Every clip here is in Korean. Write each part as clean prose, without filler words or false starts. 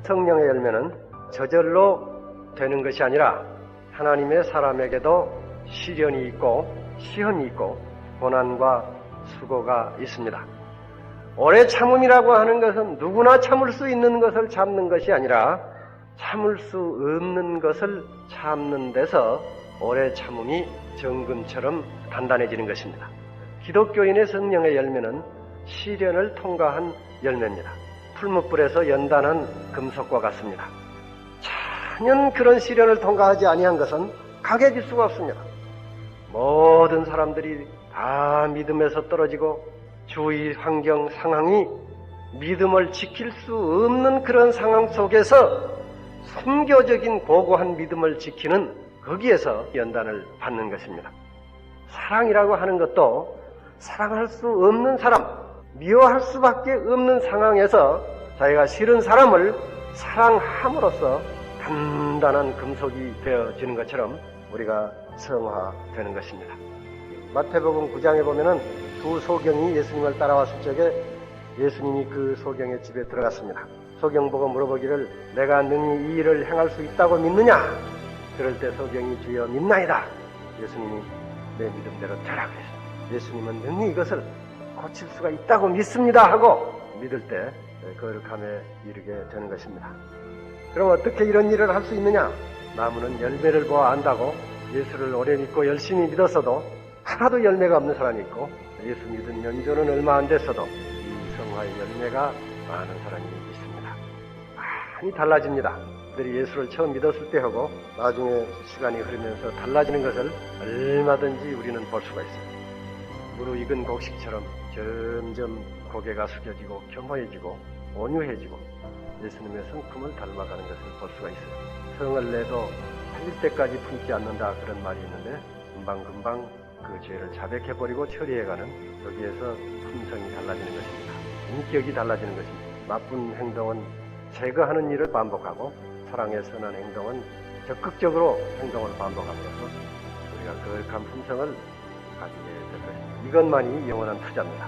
성령의 열매는 저절로 되는 것이 아니라 하나님의 사람에게도 시련이 있고 시험이 있고 고난과 수고가 있습니다. 오래 참음이라고 하는 것은 누구나 참을 수 있는 것을 참는 것이 아니라 참을 수 없는 것을 참는 데서 오래 참음이 정금처럼 단단해지는 것입니다. 기독교인의 성령의 열매는 시련을 통과한 열매입니다. 풀무불에서 연단한 금속과 같습니다. 전혀 그런 시련을 통과하지 아니한 것은 강해질 수가 없습니다. 모든 사람들이 다 믿음에서 떨어지고 주위 환경 상황이 믿음을 지킬 수 없는 그런 상황 속에서 선교적인 고고한 믿음을 지키는 거기에서 연단을 받는 것입니다. 사랑이라고 하는 것도 사랑할 수 없는 사람, 미워할 수밖에 없는 상황에서 자기가 싫은 사람을 사랑함으로써 단단한 금속이 되어지는 것처럼 우리가 성화되는 것입니다. 마태복음 9장에 보면은 두 소경이 예수님을 따라왔을 적에 예수님이 그 소경의 집에 들어갔습니다. 소경 보고 물어보기를 내가 능히 이 일을 행할 수 있다고 믿느냐? 그럴 때 소경이 주여 믿나이다. 예수님이 내 믿음대로 되라 그랬습니다. 예수님은 능히 이것을 고칠 수가 있다고 믿습니다 하고 믿을 때 거룩함에 이르게 되는 것입니다. 그럼 어떻게 이런 일을 할 수 있느냐? 나무는 열매를 보아 안다고 예수를 오래 믿고 열심히 믿었어도 하나도 열매가 없는 사람이 있고 예수 믿은 연조는 얼마 안 됐어도 이 성화의 열매가 많은 사람이 있습니다. 많이 달라집니다. 그들이 예수를 처음 믿었을 때하고 나중에 시간이 흐르면서 달라지는 것을 얼마든지 우리는 볼 수가 있습니다. 무르익은 곡식처럼 점점 고개가 숙여지고 겸허해지고 온유해지고 예수님의 성품을 닮아가는 것을 볼 수가 있어요. 성을 내도 살릴 때까지 품지 않는다 그런 말이 있는데 금방금방 그 죄를 자백해버리고 처리해가는 여기에서 품성이 달라지는 것입니다. 인격이 달라지는 것입니다. 나쁜 행동은 제거하는 일을 반복하고 사랑의 선한 행동은 적극적으로 행동을 반복함으로써 우리가 거룩한 품성을 가지게 될 것입니다. 이것만이 영원한 투자입니다.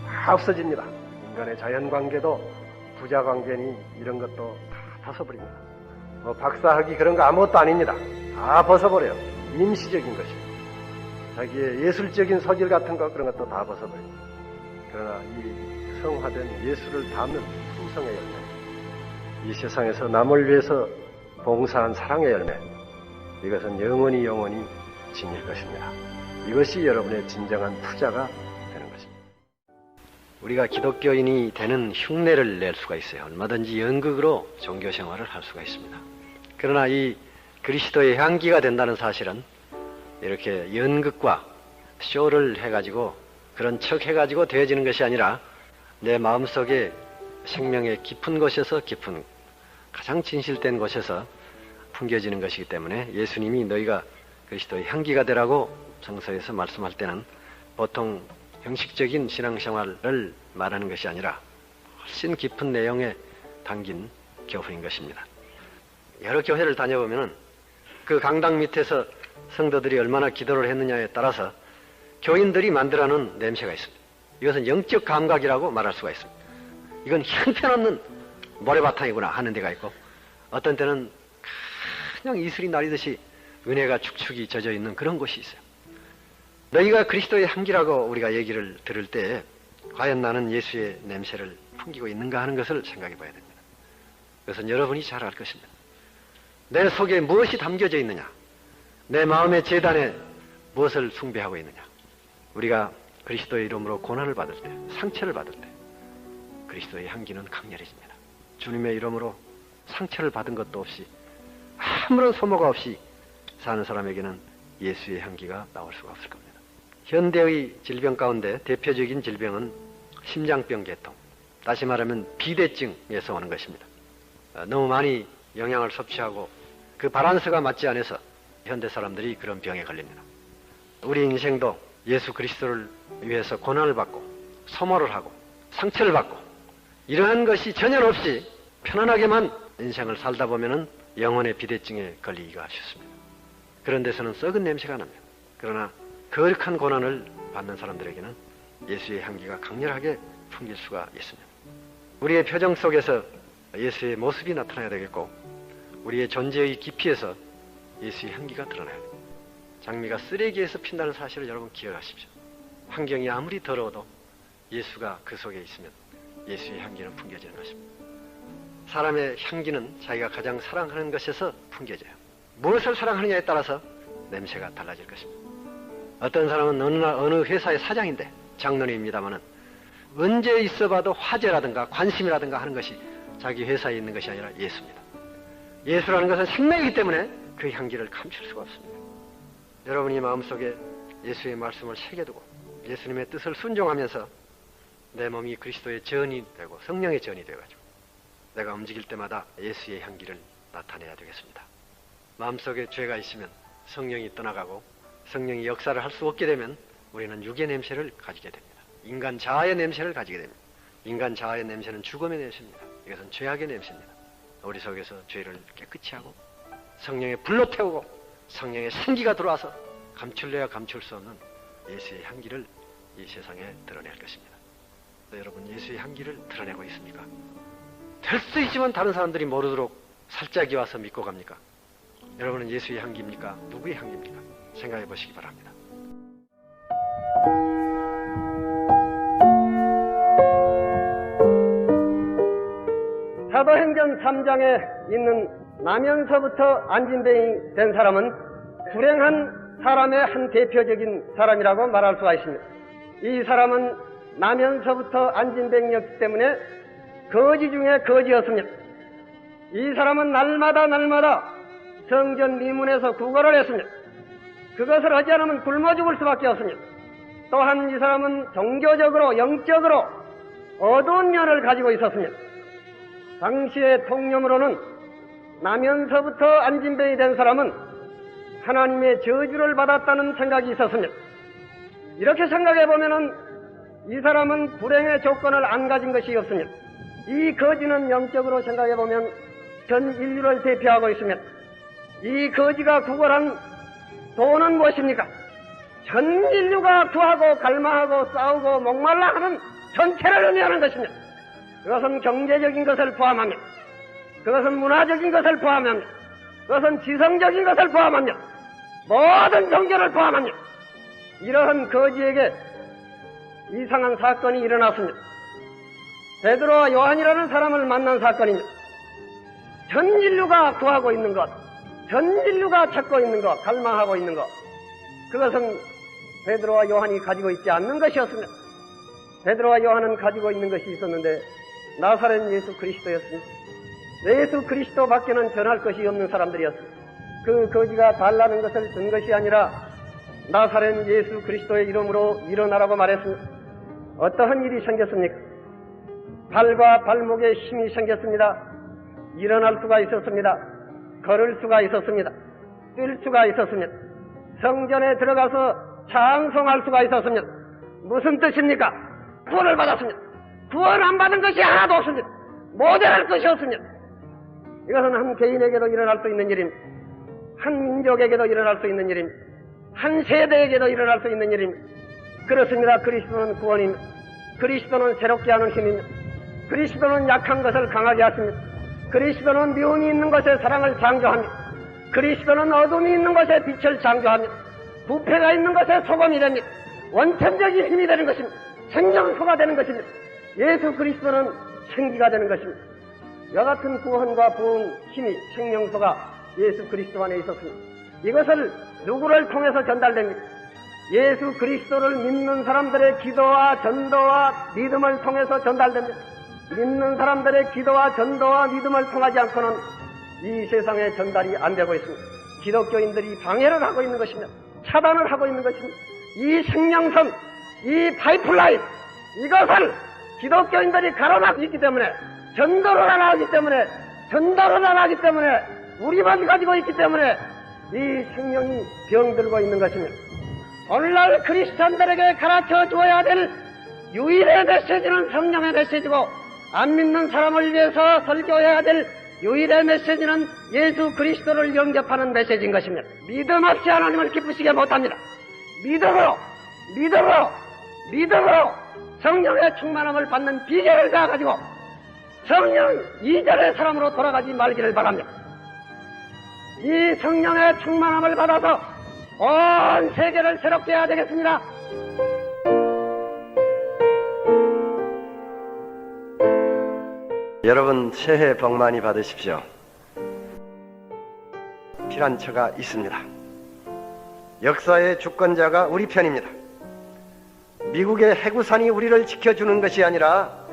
다 없어집니다. 인간의 자연관계도 부자관계니 이런 것도 다 벗어버립니다. 뭐 박사학위 그런 거 아무것도 아닙니다. 다 벗어버려요. 임시적인 것입니다. 자기의 예술적인 소질 같은 거 그런 것도 다 벗어버립니다. 그러나 이 성화된 예수를 담는 품성의 열매, 이 세상에서 남을 위해서 봉사한 사랑의 열매, 이것은 영원히 지닐 것입니다. 이것이 여러분의 진정한 투자가 되는 것입니다. 우리가 기독교인이 되는 흉내를 낼 수가 있어요. 얼마든지 연극으로 종교 생활을 할 수가 있습니다. 그러나 이 그리스도의 향기가 된다는 사실은 이렇게 연극과 쇼를 해가지고 그런 척 해가지고 되어지는 것이 아니라 내 마음속에 생명의 깊은 곳에서 깊은 가장 진실된 곳에서 풍겨지는 것이기 때문에 예수님이 너희가 그리스도의 향기가 되라고 성서에서 말씀할 때는 보통 형식적인 신앙생활을 말하는 것이 아니라 훨씬 깊은 내용에 담긴 교훈인 것입니다. 여러 교회를 다녀보면 그 강당 밑에서 성도들이 얼마나 기도를 했느냐에 따라서 교인들이 만들어놓은 냄새가 있습니다. 이것은 영적 감각이라고 말할 수가 있습니다. 이건 형편없는 모래바탕이구나 하는 데가 있고 어떤 때는 그냥 이슬이 나리듯이 은혜가 축축이 젖어 있는 그런 곳이 있어요. 너희가 그리스도의 향기라고 우리가 얘기를 들을 때 과연 나는 예수의 냄새를 풍기고 있는가 하는 것을 생각해 봐야 됩니다. 그것은 여러분이 잘 알 것입니다. 내 속에 무엇이 담겨져 있느냐, 내 마음의 재단에 무엇을 숭배하고 있느냐. 우리가 그리스도의 이름으로 고난을 받을 때, 상처를 받을 때 그리스도의 향기는 강렬해집니다. 주님의 이름으로 상처를 받은 것도 없이 아무런 소모가 없이 사는 사람에게는 예수의 향기가 나올 수가 없을 겁니다. 현대의 질병 가운데 대표적인 질병은 심장병 계통, 다시 말하면 비대증에서 오는 것입니다. 너무 많이 영양을 섭취하고 그 바란스가 맞지 않아서 현대 사람들이 그런 병에 걸립니다. 우리 인생도 예수 그리스도를 위해서 고난을 받고 소모를 하고 상처를 받고 이러한 것이 전혀 없이 편안하게만 인생을 살다 보면은 영혼의 비대증에 걸리기가 쉽습니다. 그런 데서는 썩은 냄새가 납니다. 그러나 거룩한 고난을 받는 사람들에게는 예수의 향기가 강렬하게 풍길 수가 있습니다. 우리의 표정 속에서 예수의 모습이 나타나야 되겠고, 우리의 존재의 깊이에서 예수의 향기가 드러나야 됩니다. 장미가 쓰레기에서 핀다는 사실을 여러분 기억하십시오. 환경이 아무리 더러워도 예수가 그 속에 있으면 예수의 향기는 풍겨지는 것입니다. 사람의 향기는 자기가 가장 사랑하는 것에서 풍겨져요. 무엇을 사랑하느냐에 따라서 냄새가 달라질 것입니다. 어떤 사람은 어느 회사의 사장인데 장로님입니다마는 언제 있어봐도 화제라든가 관심이라든가 하는 것이 자기 회사에 있는 것이 아니라 예수입니다. 예수라는 것은 생명이기 때문에 그 향기를 감출 수가 없습니다. 여러분이 마음속에 예수의 말씀을 새겨두고 예수님의 뜻을 순종하면서 내 몸이 그리스도의 전이 되고 성령의 전이 되어가지고 내가 움직일 때마다 예수의 향기를 나타내야 되겠습니다. 마음속에 죄가 있으면 성령이 떠나가고 성령이 역사를 할 수 없게 되면 우리는 육의 냄새를 가지게 됩니다. 인간 자아의 냄새를 가지게 됩니다. 인간 자아의 냄새는 죽음의 냄새입니다. 이것은 죄악의 냄새입니다. 우리 속에서 죄를 깨끗이 하고 성령의 불로 태우고 성령의 생기가 들어와서 감출래야 감출 수 없는 예수의 향기를 이 세상에 드러낼 것입니다. 여러분, 예수의 향기를 드러내고 있습니까? 될 수 있지만 다른 사람들이 모르도록 살짝이 와서 믿고 갑니까? 여러분은 예수의 향기입니까? 누구의 향기입니까? 생각해 보시기 바랍니다. 사도행전 3장에 있는 나면서부터 안진뱅이 된 사람은 불행한 사람의 한 대표적인 사람이라고 말할 수가 있습니다. 이 사람은 나면서부터 안진뱅이였기 때문에 거지 중에 거지였습니다. 이 사람은 날마다 성전 미문에서 구걸을 했습니다. 그것을 하지 않으면 굶어 죽을 수밖에 없습니다. 또한 이 사람은 종교적으로 영적으로 어두운 면을 가지고 있었습니다. 당시의 통념으로는 나면서부터 안진뱅이 된 사람은 하나님의 저주를 받았다는 생각이 있었습니다. 이렇게 생각해보면은 이 사람은 불행의 조건을 안 가진 것이 없습니다. 이 거지는 영적으로 생각해보면 전 인류를 대표하고 있습니다. 이 거지가 구걸한 도는 무엇입니까? 전 인류가 구하고 갈망하고 싸우고 목말라 하는 전체를 의미하는 것입니다. 그것은 경제적인 것을 포함합니다. 그것은 문화적인 것을 포함합니다. 그것은 지성적인 것을 포함합니다. 모든 종교를 포함합니다. 이러한 거지에게 이상한 사건이 일어났습니다. 베드로와 요한이라는 사람을 만난 사건입니다. 전 인류가 구하고 있는 것, 전 인류가 찾고 있는 것, 갈망하고 있는 것, 그것은 베드로와 요한이 가지고 있지 않는 것이었습니다. 베드로와 요한은 가지고 있는 것이 있었는데 나사렛 예수 그리스도였습니다. 예수 그리스도밖에는 전할 것이 없는 사람들이었습니다. 그 거지가 달라는 것을 든 것이 아니라 나사렛 예수 그리스도의 이름으로 일어나라고 말했습니다. 어떠한 일이 생겼습니까? 발과 발목에 힘이 생겼습니다. 일어날 수가 있었습니다. 걸을 수가 있었습니다. 뛸 수가 있었습니다. 성전에 들어가서 찬송할 수가 있었습니다. 무슨 뜻입니까? 구원을 받았습니다. 구원 안 받은 것이 하나도 없습니다. 모델할 것이 없습니다. 이것은 한 개인에게도 일어날 수 있는 일입니다. 한 민족에게도 일어날 수 있는 일입니다. 한 세대에게도 일어날 수 있는 일입니다. 그렇습니다. 그리스도는 구원입니다. 그리스도는 새롭게 하는 힘입니다. 그리스도는 약한 것을 강하게 하십니다. 그리스도는 미움이 있는 것에 사랑을 창조합니다. 그리스도는 어둠이 있는 것에 빛을 창조합니다. 부패가 있는 것에 소금이 됩니다. 원천적인 힘이 되는 것입니다. 생명소가 되는 것입니다. 예수 그리스도는 생기가 되는 것입니다. 이와 같은 구원과 부흥 힘이 생명소가 예수 그리스도 안에 있었습니다. 이것을 누구를 통해서 전달됩니까? 예수 그리스도를 믿는 사람들의 기도와 전도와 믿음을 통해서 전달됩니다. 믿는 사람들의 기도와 전도와 믿음을 통하지 않고는 이 세상에 전달이 안 되고 있습니다. 기독교인들이 방해를 하고 있는 것입니다. 차단을 하고 있는 것입니다. 이 생명선, 이 파이프라인, 이것을 기독교인들이 가로막고 있기 때문에, 전도를 안 하기 때문에, 전달을 안 하기 때문에, 우리만 가지고 있기 때문에 이 생명이 병들고 있는 것입니다. 오늘날 크리스찬들에게 가르쳐 주어야 될 유일의 메시지는 성령의 메시지고, 안 믿는 사람을 위해서 설교해야 될 유일의 메시지는 예수 그리스도를 영접하는 메시지인 것입니다. 믿음 없이 하나님을 기쁘시게 못합니다. 믿음으로 성령의 충만함을 받는 비결을 가지고 성령 이절의 사람으로 돌아가지 말기를 바랍니다. 이 성령의 충만함을 받아서 온 세계를 새롭게 해야 되겠습니다. 여러분 새해 복 많이 받으십시오. 피난처가 있습니다. 역사의 주권자가 우리 편입니다. 미국의 해구산이 우리를 지켜주는 것이 아니라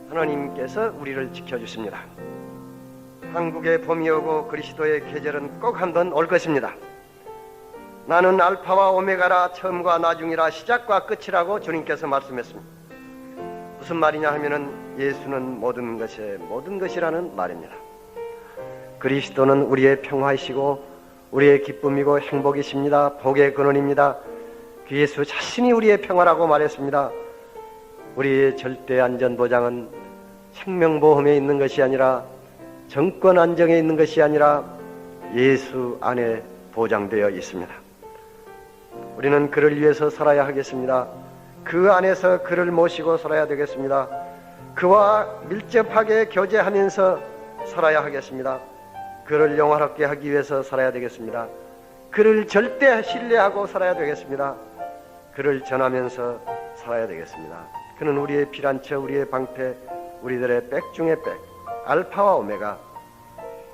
하나님께서 우리를 지켜주십니다. 한국의 봄이 오고 그리스도의 계절은 꼭 한 번 올 것입니다. 나는 알파와 오메가라, 처음과 나중이라, 시작과 끝이라고 주님께서 말씀했습니다. 무슨 말이냐 하면은 예수는 모든 것의 모든 것이라는 말입니다. 그리스도는 우리의 평화이시고 우리의 기쁨이고 행복이십니다. 복의 근원입니다. 그 예수 자신이 우리의 평화라고 말했습니다. 우리의 절대 안전 보장은 생명보험에 있는 것이 아니라, 정권 안정에 있는 것이 아니라 예수 안에 보장되어 있습니다. 우리는 그를 위해서 살아야 하겠습니다. 그 안에서 그를 모시고 살아야 되겠습니다. 그와 밀접하게 교제하면서 살아야 하겠습니다. 그를 영화롭게 하기 위해서 살아야 되겠습니다. 그를 절대 신뢰하고 살아야 되겠습니다. 그를 전하면서 살아야 되겠습니다. 그는 우리의 피난처, 우리의 방패, 우리들의 백 중의 백, 알파와 오메가,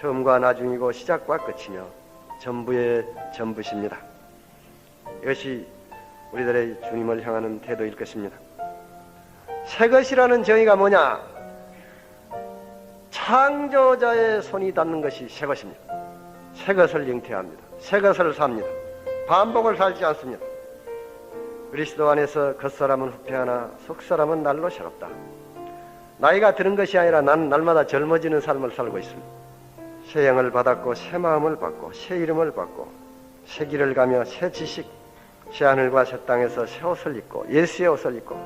처음과 나중이고 시작과 끝이며 전부의 전부십니다. 이것이 우리들의 주님을 향하는 태도일 것입니다. 새 것이라는 정의가 뭐냐? 창조자의 손이 닿는 것이 새 것입니다. 새 것을 잉태합니다. 새 것을 삽니다. 반복을 살지 않습니다. 그리스도 안에서 겉사람은 후패하나 속사람은 날로 새롭다. 나이가 드는 것이 아니라 나는 날마다 젊어지는 삶을 살고 있습니다. 새 영을 받았고 새 마음을 받고 새 이름을 받고 새 길을 가며 새 지식, 새 하늘과 새 땅에서 새 옷을 입고 예수의 옷을 입고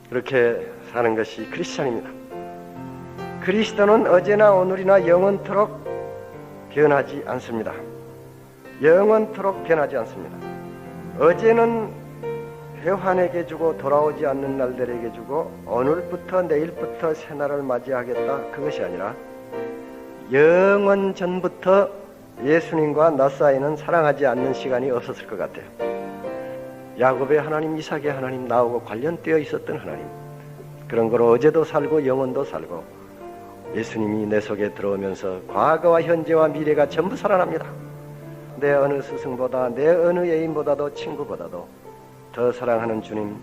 그렇게 사는 것이 크리스찬입니다. 그리스도는 어제나 오늘이나 영원토록 변하지 않습니다. 영원토록 변하지 않습니다. 어제는 회환에게 주고 돌아오지 않는 날들에게 주고 오늘부터 내일부터 새날을 맞이하겠다, 그것이 아니라 영원 전부터 예수님과 나 사이는 사랑하지 않는 시간이 없었을 것 같아요. 야곱의 하나님, 이삭의 하나님, 나하고 관련되어 있었던 하나님, 그런 거로 어제도 살고 영원도 살고 예수님이 내 속에 들어오면서 과거와 현재와 미래가 전부 살아납니다. 내 어느 스승보다, 내 어느 애인보다도, 친구보다도 더 사랑하는 주님,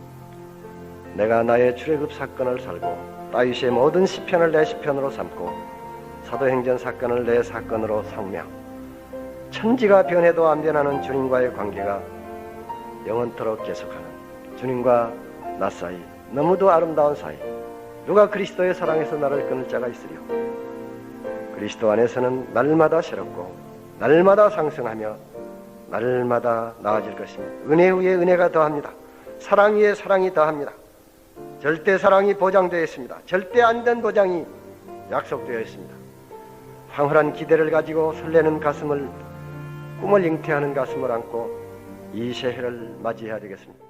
내가 나의 출애굽 사건을 살고 다윗의 모든 시편을 내 시편으로 삼고 사도행전 사건을 내 사건으로 삼으며 천지가 변해도 안 변하는 주님과의 관계가 영원토록 계속하는 주님과 나 사이, 너무도 아름다운 사이, 누가 그리스도의 사랑에서 나를 끊을 자가 있으리요. 그리스도 안에서는 날마다 새롭고 날마다 상승하며 날마다 나아질 것입니다. 은혜 위에 은혜가 더합니다. 사랑 위에 사랑이 더합니다. 절대 사랑이 보장되어 있습니다. 절대 안전 보장이 약속되어 있습니다. 황홀한 기대를 가지고 설레는 가슴을, 꿈을 잉태하는 가슴을 안고 이 새해를 맞이해야 되겠습니다.